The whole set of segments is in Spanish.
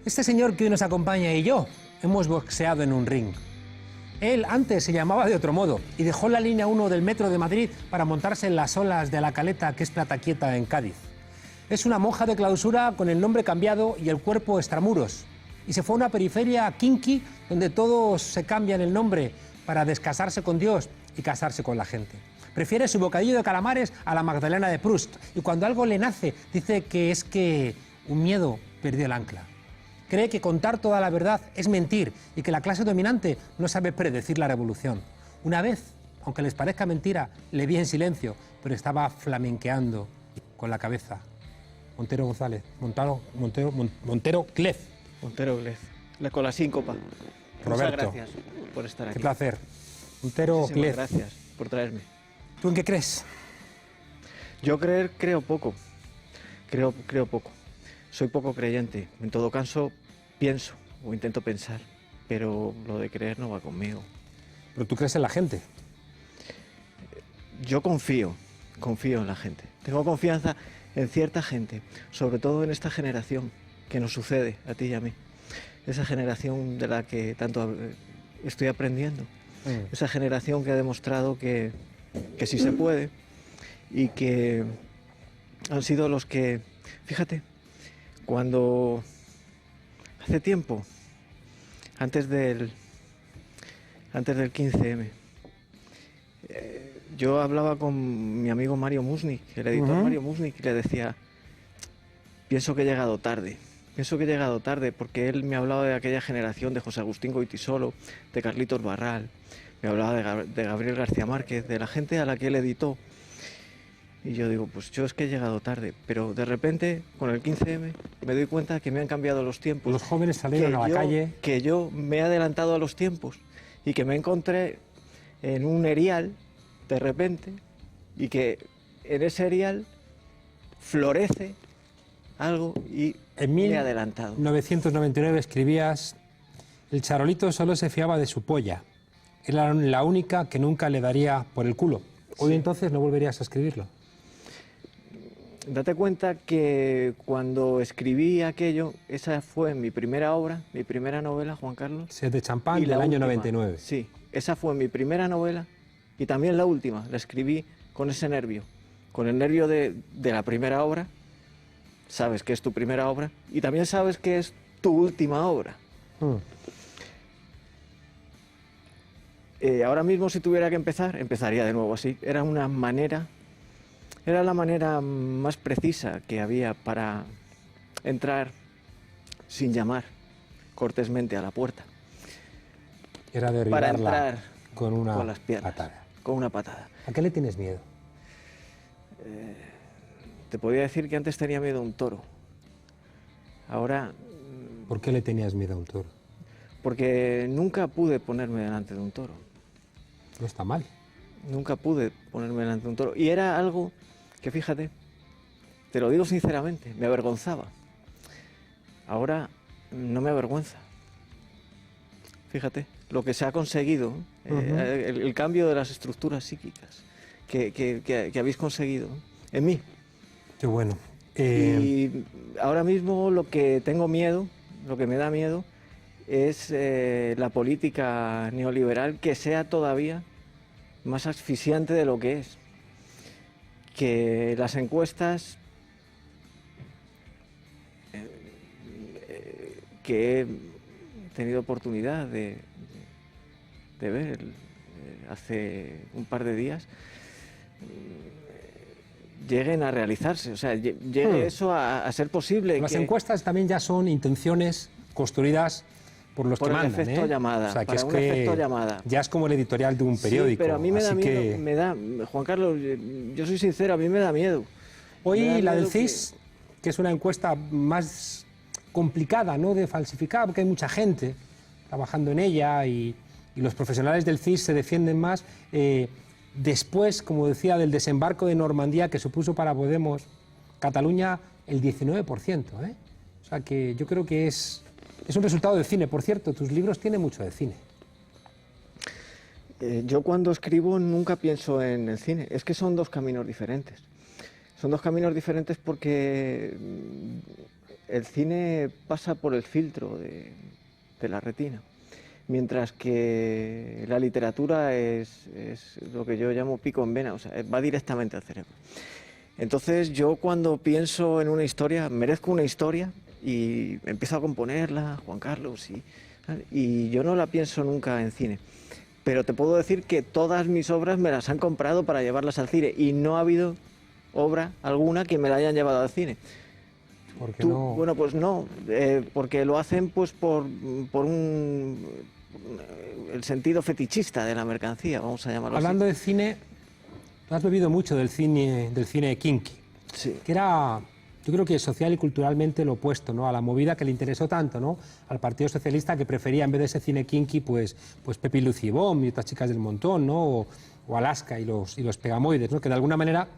Este señor que hoy nos acompaña y yo hemos boxeado en un ring. Él antes se llamaba de otro modo y dejó la línea 1 del metro de Madrid para montarse en las olas de la Caleta, que es Plataquieta en Cádiz. Es una monja de clausura con el nombre cambiado y el cuerpo extramuros. Y se fue a una periferia kinky donde todos se cambian el nombre para descasarse con Dios y casarse con la gente. Prefiere su bocadillo de calamares a la Magdalena de Proust. Y cuando algo le nace, dice que es que un miedo perdió el ancla. Cree que contar toda la verdad es mentir y que la clase dominante no sabe predecir la revolución. Una vez, aunque les parezca mentira, le vi en silencio, pero estaba flamenqueando con la cabeza. Montero González, Montero Clef. Montero Clef, con la síncopa. Roberto, muchas gracias por estar aquí. Qué placer. Montero Clef. Gracias por traerme. ¿Tú en qué crees? Yo creo poco. Creo poco. Soy poco creyente. En todo caso, pienso o intento pensar, pero lo de creer no va conmigo. ¿Pero tú crees en la gente? Yo confío en la gente. Tengo confianza en cierta gente, sobre todo en esta generación que nos sucede, a ti y a mí. Esa generación de la que tanto estoy aprendiendo. Esa generación que ha demostrado que sí se puede y que han sido los que, fíjate, cuando hace tiempo, antes del 15M, yo hablaba con mi amigo Mario Musnik, el editor Mario Musnik, y le decía, pienso que he llegado tarde porque él me hablaba de aquella generación de José Agustín Goytisolo, de Carlitos Barral, me hablaba de Gabriel García Márquez, de la gente a la que él editó. Y yo digo, pues yo es que he llegado tarde, pero de repente, con el 15M, me doy cuenta que me han cambiado los tiempos. Los jóvenes salieron a la calle. Que yo me he adelantado a los tiempos y que me encontré en un erial, de repente, y que en ese erial florece algo y me he adelantado. En 1999 escribías, el charolito solo se fiaba de su polla. Era la única que nunca le daría por el culo. Hoy sí. Entonces no volverías a escribirlo. Date cuenta que cuando escribí aquello, esa fue mi primera obra, mi primera novela, Juan Carlos. Sed de champán, del año 99. Sí, esa fue mi primera novela y también la última. La escribí con ese nervio, con el nervio de la primera obra. Sabes que es tu primera obra y también sabes que es tu última obra. Ahora mismo, si tuviera que empezar, empezaría de nuevo así. Era la manera más precisa que había para entrar sin llamar cortésmente a la puerta. Era para derribarla entrar con las piernas, patada. Con una patada. ¿A qué le tienes miedo? Te podría decir que antes tenía miedo a un toro. Ahora... ¿Por qué le tenías miedo a un toro? Porque nunca pude ponerme delante de un toro. No está mal. Nunca pude ponerme delante de un toro. Y era algo que, fíjate, te lo digo sinceramente, me avergonzaba. Ahora no me avergüenza. Fíjate, lo que se ha conseguido, el cambio de las estructuras psíquicas que habéis conseguido en mí. Qué bueno. Y ahora mismo lo que tengo miedo, lo que me da miedo, es la política neoliberal que sea todavía más asfixiante de lo que es. Que las encuestas que he tenido oportunidad de ver hace un par de días lleguen a realizarse, o sea, llegue eso a ser posible. Las encuestas también ya son intenciones construidas por los que mandan, efecto llamada, o sea, que para un efecto llamada. Ya es como el editorial de un periódico. Sí, pero a mí me da miedo, Juan Carlos, yo soy sincero, a mí me da miedo. Hoy la del CIS, que es una encuesta más complicada, ¿no?, de falsificar, porque hay mucha gente trabajando en ella y los profesionales del CIS se defienden más. Después, como decía, del desembarco de Normandía, que supuso para Podemos Cataluña el 19%. O sea que yo creo que es un resultado del cine. Por cierto, tus libros tienen mucho de cine. Yo cuando escribo nunca pienso en el cine. Es que son dos caminos diferentes. Son dos caminos diferentes porque el cine pasa por el filtro de la retina, mientras que la literatura es lo que yo llamo pico en vena, o sea, va directamente al cerebro. Entonces yo cuando pienso en una historia, merezco una historia y empiezo a componerla, Juan Carlos, y yo no la pienso nunca en cine. Pero te puedo decir que todas mis obras me las han comprado para llevarlas al cine y no ha habido obra alguna que me la hayan llevado al cine. ¿Por qué no? Bueno, pues no, porque lo hacen pues por el sentido fetichista de la mercancía, vamos a llamarlo Hablando así. de cine, tú has bebido mucho del cine kinky, Sí. que era, yo creo que social y culturalmente lo opuesto, ¿no?, a la movida que le interesó tanto, ¿no?, al Partido Socialista, que prefería en vez de ese cine kinky, pues Pepi Lucibom y otras chicas del montón, ¿no?, o Alaska y los Pegamoides, ¿no?, que de alguna manera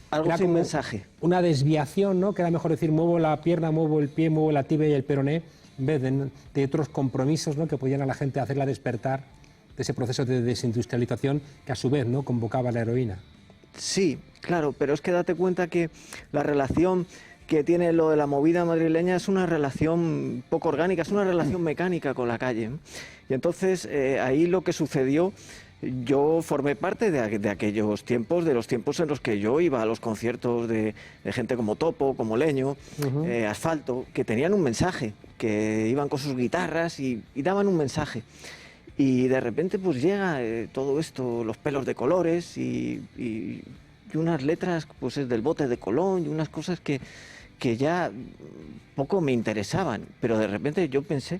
Algo era sin como mensaje. una desviación, ¿no?, que era mejor decir muevo la pierna, muevo el pie, muevo la tibia y el peroné, en vez de otros compromisos, ¿no?, que podían a la gente hacerla despertar de ese proceso de desindustrialización que a su vez, ¿no?, convocaba la heroína. Sí, claro, pero es que date cuenta que la relación que tiene lo de la movida madrileña es una relación poco orgánica, es una relación mecánica con la calle. Y entonces ahí lo que sucedió, yo formé parte de aquellos tiempos, de los tiempos en los que yo iba a los conciertos de gente como Topo, como Leño, Asfalto, que tenían un mensaje, que iban con sus guitarras y daban un mensaje. Y de repente pues llega todo esto, los pelos de colores y unas letras pues es del Bote de Colón y unas cosas que ya poco me interesaban, pero de repente yo pensé,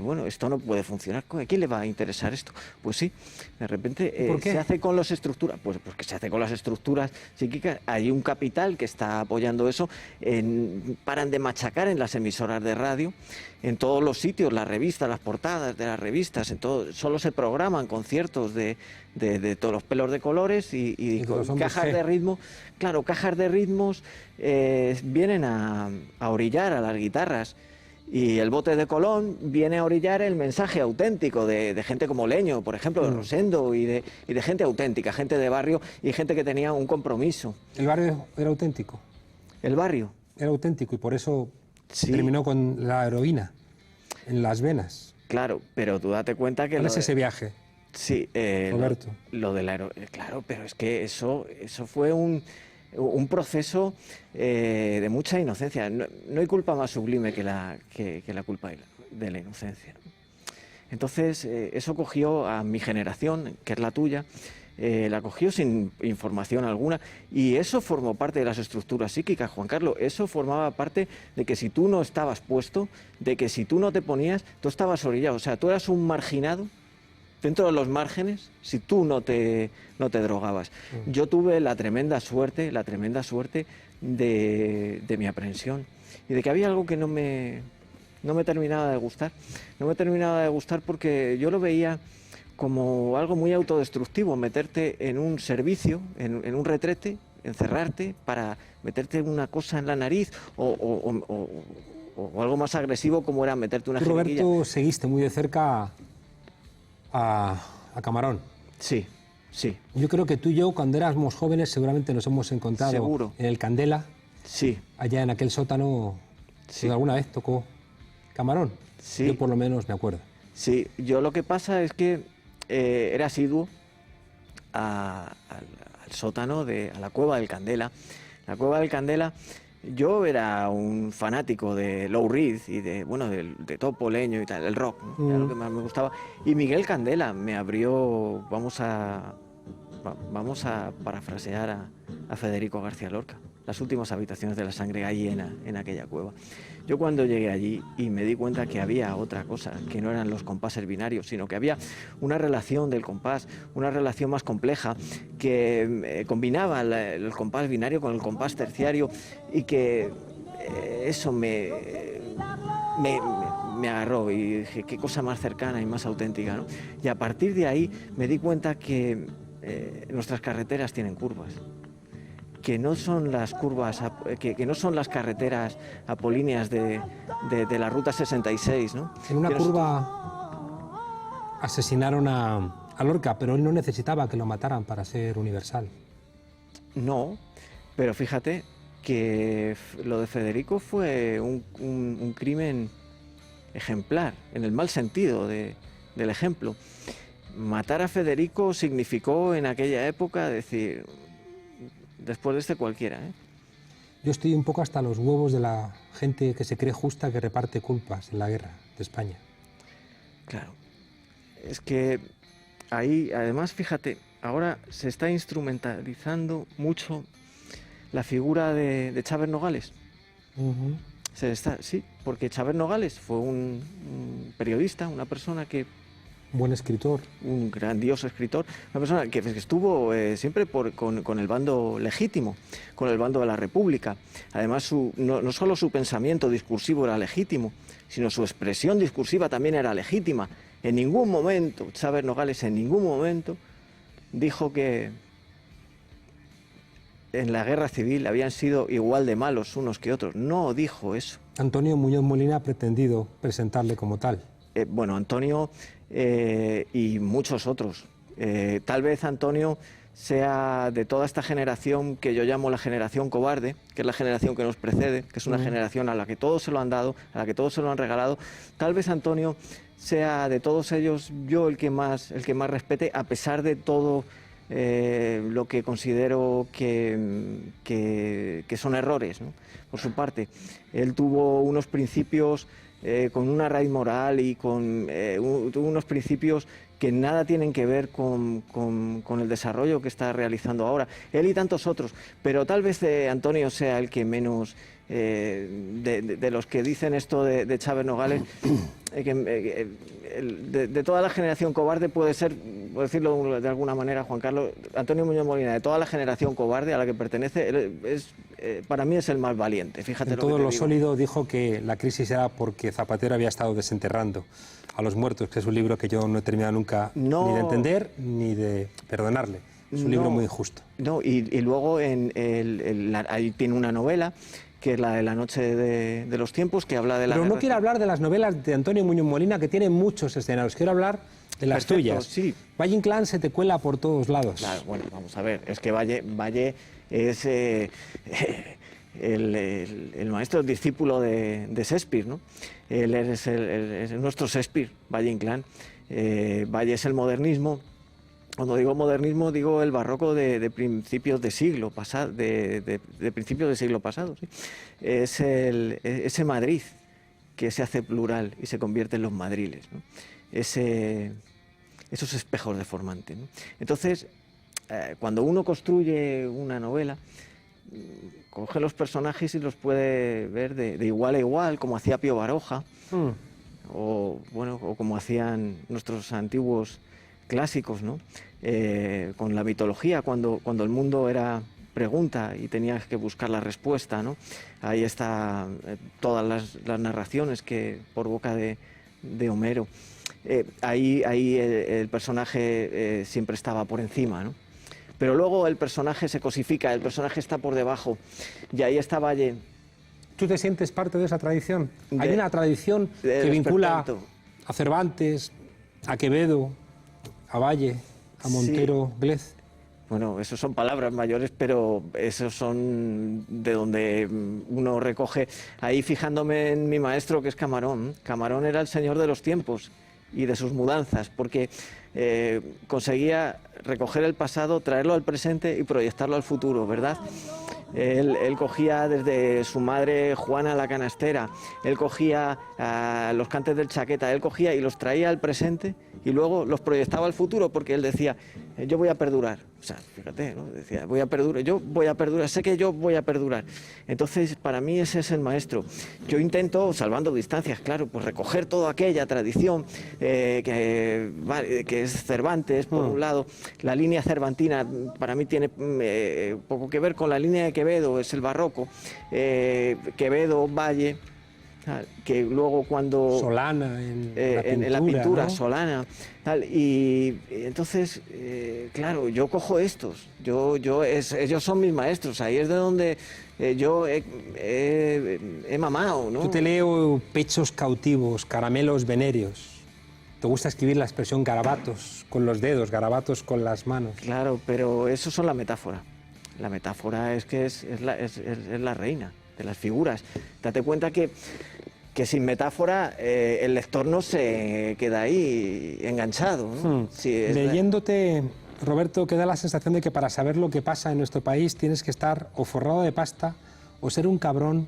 bueno, esto no puede funcionar, ¿a quién le va a interesar esto? Pues sí, de repente ¿Por qué? se hace con las estructuras, pues porque se hace con las estructuras psíquicas, hay un capital que está apoyando eso, paran de machacar en las emisoras de radio, en todos los sitios, las revistas, las portadas de las revistas, en todo, solo se programan conciertos de todos los pelos de colores y con cajas de ritmo, claro, cajas de ritmos vienen a orillar a las guitarras. Y el Bote de Colón viene a orillar el mensaje auténtico de gente como Leño, por ejemplo, de Rosendo, y de gente auténtica, gente de barrio y gente que tenía un compromiso. El barrio era auténtico. El barrio. Era auténtico y por eso Sí. terminó con la heroína en las venas. Claro, pero tú date cuenta que... ¿Cuál es ese viaje? Sí, Roberto. lo de la heroína, claro, pero es que eso fue un proceso de mucha inocencia. No hay culpa más sublime que la culpa de la inocencia. Entonces, eso cogió a mi generación, que es la tuya, la cogió sin información alguna, y eso formó parte de las estructuras psíquicas, Juan Carlos. Eso formaba parte de que si tú no estabas puesto, de que si tú no te ponías, tú estabas orillado. O sea, tú eras un marginado dentro de los márgenes si tú no te drogabas. Yo tuve la tremenda suerte de mi aprehensión y de que había algo que no me terminaba de gustar. No me terminaba de gustar porque yo lo veía como algo muy autodestructivo, meterte en un servicio, en un retrete, encerrarte para meterte una cosa en la nariz o algo más agresivo como era meterte una jeringuilla. Roberto, seguiste muy de cerca a Camarón. Sí, sí. Yo creo que tú y yo, cuando éramos jóvenes, seguramente nos hemos encontrado Seguro. en el Candela, Sí. allá en aquel sótano, Sí. donde alguna vez tocó Camarón. Sí. Yo por lo menos me acuerdo. Sí, yo lo que pasa es que era asiduo al sótano, a la Cueva del Candela. La Cueva del Candela, yo era un fanático de Lou Reed y de Topo, Leño y tal, el rock, ¿no? Era lo que más me gustaba. Y Miguel Candela me abrió, vamos a parafrasear a Federico García Lorca, las últimas habitaciones de la sangre allí en aquella cueva. Yo cuando llegué allí y me di cuenta que había otra cosa, que no eran los compases binarios, sino que había una relación del compás, una relación más compleja, que combinaba el compás binario con el compás terciario y que eso me agarró y dije, qué cosa más cercana y más auténtica, ¿no? Y a partir de ahí me di cuenta que nuestras carreteras tienen curvas, que no son las curvas, que no son las carreteras apolíneas de la Ruta 66, ¿no? En una curva asesinaron a Lorca, pero él no necesitaba que lo mataran para ser universal. No, pero fíjate, que lo de Federico fue un crimen ejemplar, en el mal sentido del ejemplo. Matar a Federico significó en aquella época decir, después de este cualquiera, ¿eh? Yo estoy un poco hasta los huevos de la gente que se cree justa, que reparte culpas en la guerra de España. Claro, es que ahí, además, fíjate, ahora se está instrumentalizando mucho la figura de Chávez Nogales. Sí, porque Chávez Nogales fue un periodista, una persona que... Buen escritor. Un grandioso escritor, una persona que estuvo siempre con el bando legítimo, con el bando de la República. Además, no solo su pensamiento discursivo era legítimo, sino su expresión discursiva también era legítima. En ningún momento, Chávez Nogales en ningún momento dijo que en la guerra civil habían sido igual de malos unos que otros. No dijo eso. Antonio Muñoz Molina ha pretendido presentarle como tal. Bueno, Antonio y muchos otros. Tal vez Antonio sea de toda esta generación que yo llamo la generación cobarde, que es la generación que nos precede, que es una generación a la que todos se lo han dado, a la que todos se lo han regalado. Tal vez Antonio sea de todos ellos yo el que más respete, a pesar de todo lo que considero que son errores, ¿no? Por su parte. Él tuvo unos principios con una raíz moral y con unos principios que nada tienen que ver con el desarrollo que está realizando ahora. Él y tantos otros, pero tal vez Antonio sea el que menos, de los que dicen esto de Chávez Nogales, de toda la generación cobarde puede ser, por decirlo de alguna manera, Juan Carlos, Antonio Muñoz Molina, de toda la generación cobarde a la que pertenece, para mí es el más valiente. Fíjate en todo lo sólido dijo que la crisis era porque Zapatero había estado desenterrando a los muertos, que es un libro que yo no he terminado nunca ni de entender ni de perdonarle. Es un libro muy injusto. No, y luego ahí tiene una novela, que es la de La noche de los tiempos, que habla de la... Pero no quiero hablar de las novelas de Antonio Muñoz Molina, que tienen muchos escenarios. Quiero hablar de las tuyas. Sí. Valle Inclán se te cuela por todos lados. Claro, bueno, vamos a ver, es que Valle es el maestro discípulo de Shakespeare, ¿no? Él es nuestro Shakespeare, Valle Inclán. Valle es el modernismo. Cuando digo modernismo, digo el barroco de principios de siglo pasado, de principios de siglo pasado. ¿Sí? Es ese Madrid que se hace plural y se convierte en los madriles, ¿no? Esos espejos deformantes, ¿no? Entonces, cuando uno construye una novela, coge los personajes y los puede ver de igual a igual, como hacía Pío Baroja, o como hacían nuestros antiguos clásicos, ¿no? Con la mitología, cuando el mundo era pregunta y tenías que buscar la respuesta, ¿no? Ahí está todas las narraciones que por boca de Homero. Ahí el personaje siempre estaba por encima, ¿no? Pero luego el personaje se cosifica, el personaje está por debajo, y ahí está Valle. ¿Tú te sientes parte de esa tradición? Hay una tradición que vincula a Cervantes, a Quevedo, a Valle, a Montero, sí. Glez. Bueno, esos son palabras mayores, pero esos son de donde uno recoge. Ahí fijándome en mi maestro, que es Camarón. Camarón era el señor de los tiempos y de sus mudanzas, porque conseguía recoger el pasado, traerlo al presente y proyectarlo al futuro, ¿verdad? Él cogía desde su madre Juana la canastera, él cogía los cantes del Chaqueta, él cogía y los traía al presente y luego los proyectaba al futuro, porque él decía, yo voy a perdurar. O sea, fíjate, ¿no? Decía, voy a perdurar, yo voy a perdurar, sé que yo voy a perdurar. Entonces, para mí ese es el maestro. Yo intento, salvando distancias, claro, pues recoger toda aquella tradición que es Cervantes, por un lado. La línea cervantina para mí tiene poco que ver con la línea de Quevedo, es el barroco. Quevedo, Valle, que luego cuando... Solana en la pintura, ¿no? Solana, tal, y entonces, claro, yo cojo estos, ellos son mis maestros, ahí es de donde yo he mamado, ¿no? Yo te leo pechos cautivos, caramelos venéreos. Te gusta escribir la expresión garabatos con los dedos, garabatos con las manos. Claro, pero eso son la metáfora. La metáfora es que es la reina de las figuras. Date cuenta que sin metáfora el lector no se queda ahí enganchado, ¿no? Leyéndote, Roberto, queda la sensación de que para saber lo que pasa en nuestro país tienes que estar o forrado de pasta, o ser un cabrón,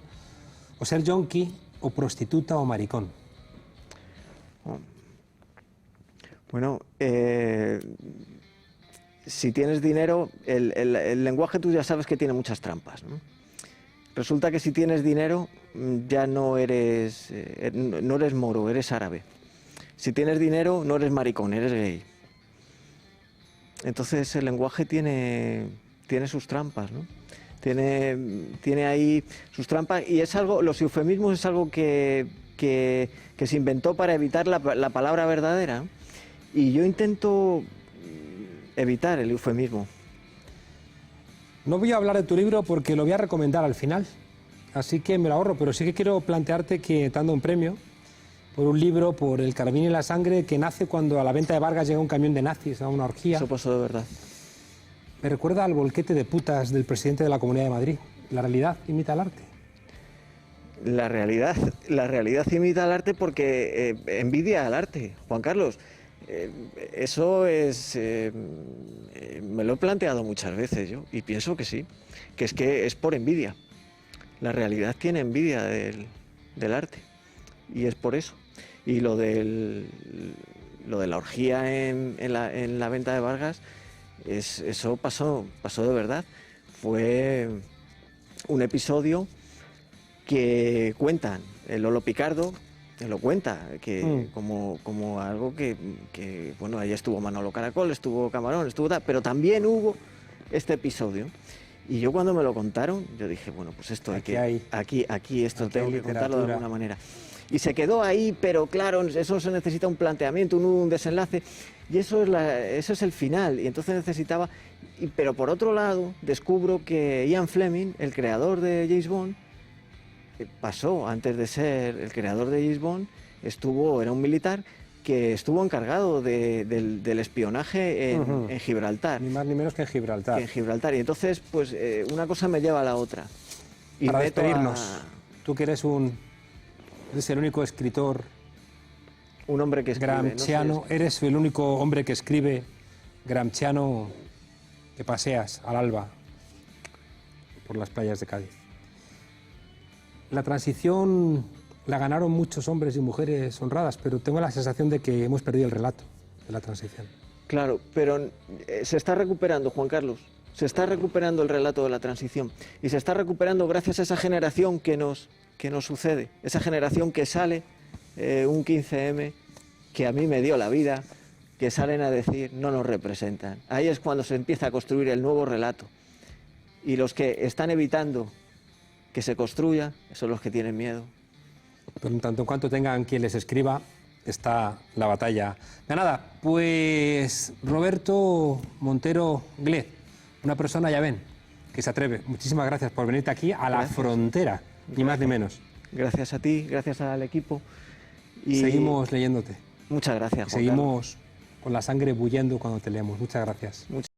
o ser yonki, o prostituta, o maricón. Bueno, si tienes dinero, el lenguaje tú ya sabes que tiene muchas trampas, ¿no? Resulta que si tienes dinero ya no eres moro, eres árabe. Si tienes dinero no eres maricón, eres gay. Entonces el lenguaje tiene sus trampas, ¿no? Tiene ahí sus trampas, y es algo, los eufemismos es algo que se inventó para evitar la palabra verdadera, ¿no? Y yo intento evitar el eufemismo. No voy a hablar de tu libro porque lo voy a recomendar al final, así que me lo ahorro, pero sí que quiero plantearte que te dando un premio por un libro, por El carabín y la sangre, que nace cuando a la venta de Vargas llega un camión de nazis a una orgía. Eso pasó de verdad. Me recuerda al bolquete de putas del presidente de la Comunidad de Madrid. ¿La realidad imita al arte? La realidad imita al arte porque envidia al arte, Juan Carlos. Eso es... me lo he planteado muchas veces yo, y pienso que sí, que es por envidia. La realidad tiene envidia del arte, y es por eso. Y lo de la orgía en la venta de Vargas, eso pasó de verdad. Fue un episodio que cuentan, el Lolo Picardo lo cuenta, como algo que, bueno, ahí estuvo Manolo Caracol, estuvo Camarón, estuvo tal, pero también hubo este episodio. Y yo cuando me lo contaron, yo dije, bueno, pues esto aquí esto tengo que contarlo de alguna manera. Y se quedó ahí, pero claro, eso se necesita un planteamiento, un desenlace, y eso es el final, y entonces necesitaba... pero por otro lado, descubro que Ian Fleming, el creador de James Bond, pasó, antes de ser el creador de James Bond, era un militar que estuvo encargado del espionaje en Gibraltar. Ni más ni menos que en Gibraltar. Y entonces, pues, una cosa me lleva a la otra. Y para despedirnos, tú que eres el único escritor... Un hombre que escribe. Gramsciano, no sé, eres el único hombre que escribe gramsciano que paseas al alba por las playas de Cádiz. La transición la ganaron muchos hombres y mujeres honradas, pero tengo la sensación de que hemos perdido el relato de la transición. Claro, pero se está recuperando, Juan Carlos. Se está recuperando el relato de la transición. Y se está recuperando gracias a esa generación que nos sucede. Esa generación que sale un 15M, que a mí me dio la vida, que salen a decir no nos representan. Ahí es cuando se empieza a construir el nuevo relato. Y los que están evitando que se construya son los que tienen miedo. Pero en tanto en cuanto tengan quien les escriba, está la batalla ganada. Pues Roberto Montero Glez, una persona, ya ven, que se atreve. Muchísimas gracias por venirte aquí a la frontera, ni más ni menos. Gracias a ti, gracias al equipo. Y seguimos leyéndote. Muchas gracias, Juan Seguimos con la sangre bullendo cuando te leemos. Muchas gracias.